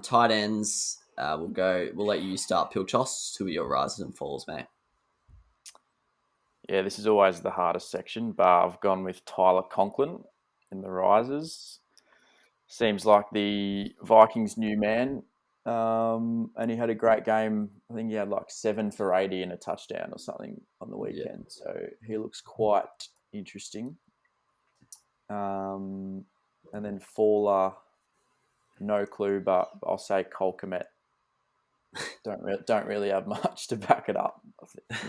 Tight ends. We'll go. We'll let you start Pilchos. Who are your rises and falls, mate? Yeah, this is always the hardest section, but I've gone with Tyler Conklin in the risers. Seems like the Vikings' new man, and he had a great game. I think he had like 7 for 80 and a touchdown or something on the Yeah. weekend. So he looks quite interesting. And then Faller, no clue, but I'll say Cole Komet. Don't really have much to back it up.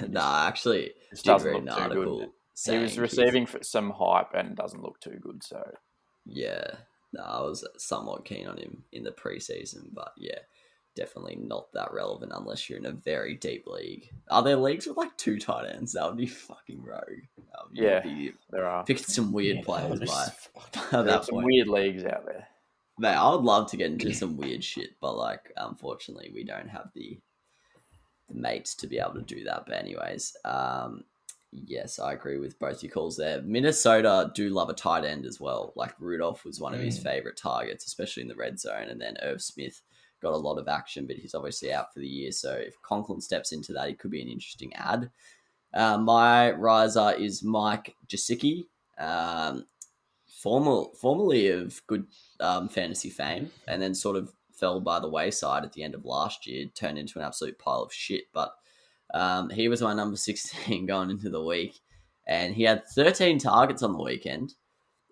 Nah, I actually This did doesn't read an look too good. article He was saying he's receiving some hype and doesn't look too good. So yeah. No, I was somewhat keen on him in the preseason, but yeah, definitely not that relevant unless you're in a very deep league. Are there leagues with like two tight ends? That would be fucking rogue. You'd yeah, be there are picking some weird Yeah, that players would be by fucked. at there are that some point. weird leagues out there. Mate, I would love to get into some weird shit, but like, unfortunately, we don't have the mates to be able to do that. But anyways, yes, I agree with both your calls there. Minnesota do love a tight end as well. Like Rudolph was one of his favorite targets, especially in the red zone, and then Irv Smith got a lot of action, but he's obviously out for the year. So if Conklin steps into that, he could be an interesting ad. My riser is Mike Jasicki. Formerly of good fantasy fame, and then sort of fell by the wayside at the end of last year, turned into an absolute pile of shit. But he was my number 16 going into the week, and he had 13 targets on the weekend,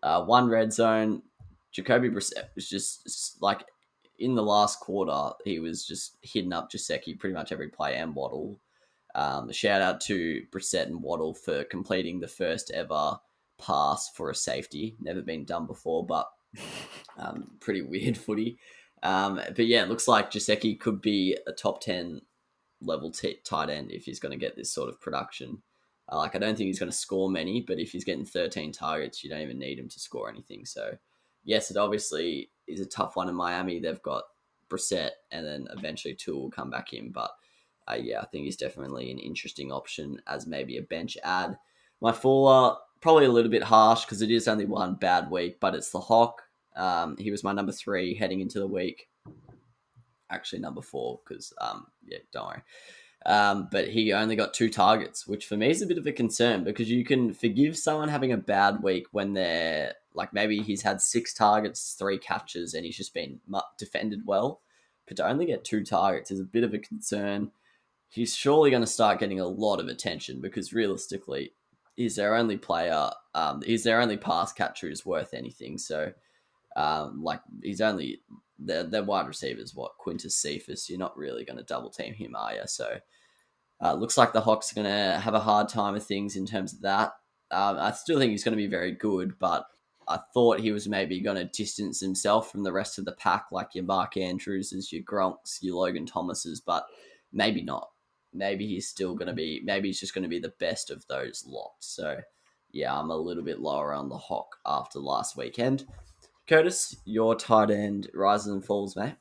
one red zone. Jacoby Brissett was just like in the last quarter, he was just hitting up Jaceki pretty much every play and Waddle. Shout out to Brissett and Waddle for completing the first ever pass for a safety. Never been done before, but pretty weird footy. But yeah, it looks like Jaceki could be a top 10 level tight end if he's going to get this sort of production. I don't think he's going to score many, but if he's getting 13 targets, you don't even need him to score anything. So, yes, it obviously is a tough one in Miami. They've got Brissett, and then eventually Tua will come back in. But yeah, I think he's definitely an interesting option as maybe a bench ad. My faller, probably a little bit harsh because it is only one bad week, but it's the Hawk. He was my number 3 heading into the week. Actually, number 4 because, yeah, don't worry. But he only got 2 targets, which for me is a bit of a concern because you can forgive someone having a bad week when they're like maybe he's had 6 targets, 3 catches, and he's just been defended well. But to only get 2 targets is a bit of a concern. He's surely going to start getting a lot of attention because realistically, he's their only player. He's their only pass catcher who's worth anything. So, like he's only their wide receivers. What Quintus Cephas? You're not really going to double team him, are you? So looks like the Hawks are going to have a hard time of things in terms of that. I still think he's going to be very good, but I thought he was maybe going to distance himself from the rest of the pack, like your Mark Andrewses, your Gronks, your Logan Thomases, but maybe not. Maybe he's still going to be, maybe he's just going to be the best of those lots. So, yeah, I'm a little bit lower on the Hawk after last weekend. Curtis, your tight end rises and falls, mate.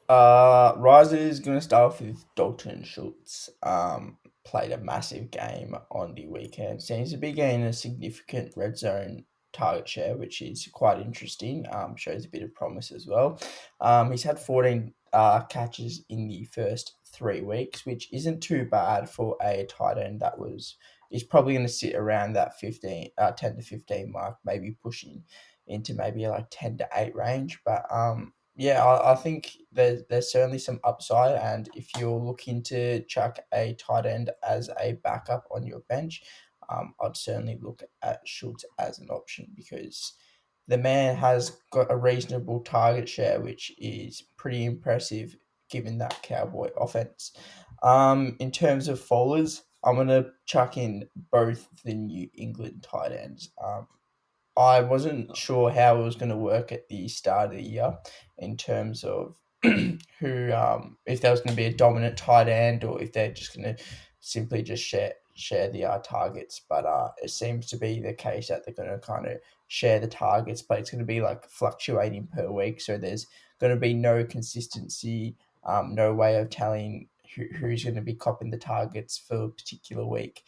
Riser is going to start off with Dalton Schultz. Played a massive game on the weekend. Seems to be getting a significant red zone target share, which is quite interesting. Shows a bit of promise as well. He's had 14 catches in the first 3 weeks, which isn't too bad for a tight end that is probably going to sit around that 10 to 15 mark, maybe pushing into maybe like 10 to 8 range. But yeah, I think there's certainly some upside, and if you're looking to chuck a tight end as a backup on your bench, I'd certainly look at Schultz as an option because the man has got a reasonable target share, which is pretty impressive given that Cowboy offense. In terms of fallers, I'm gonna chuck in both the New England tight ends. I wasn't sure how it was going to work at the start of the year in terms of who, if there was going to be a dominant tight end or if they're just going to simply just share the targets. But it seems to be the case that they're going to kind of share the targets, but it's going to be like fluctuating per week. So there's going to be no consistency, no way of telling who's going to be copping the targets for a particular week.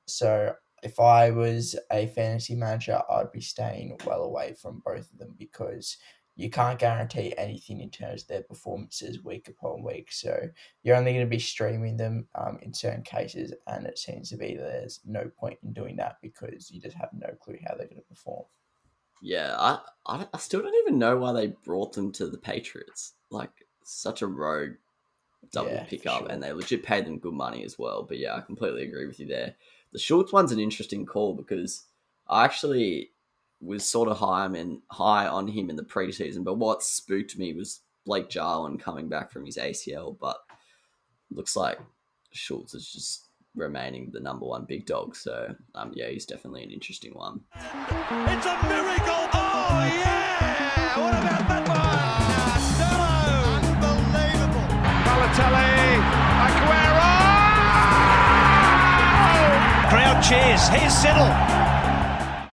So if I was a fantasy manager, I'd be staying well away from both of them because you can't guarantee anything in terms of their performances week upon week. So you're only going to be streaming them in certain cases, and it seems to be that there's no point in doing that because you just have no clue how they're going to perform. Yeah, I still don't even know why they brought them to the Patriots. Like, such a rogue double pickup, and they legit paid them good money as well. But yeah, I completely agree with you there. The Schultz one's an interesting call because I actually was sort of high on him in the preseason, but what spooked me was Blake Jarwin coming back from his ACL, but looks like Schultz is just remaining the number one big dog. So yeah, he's definitely an interesting one. It's a miracle! Oh yeah! What about that one? Unbelievable! Balotelli, Aguero! Crowd cheers. Here's Siddle.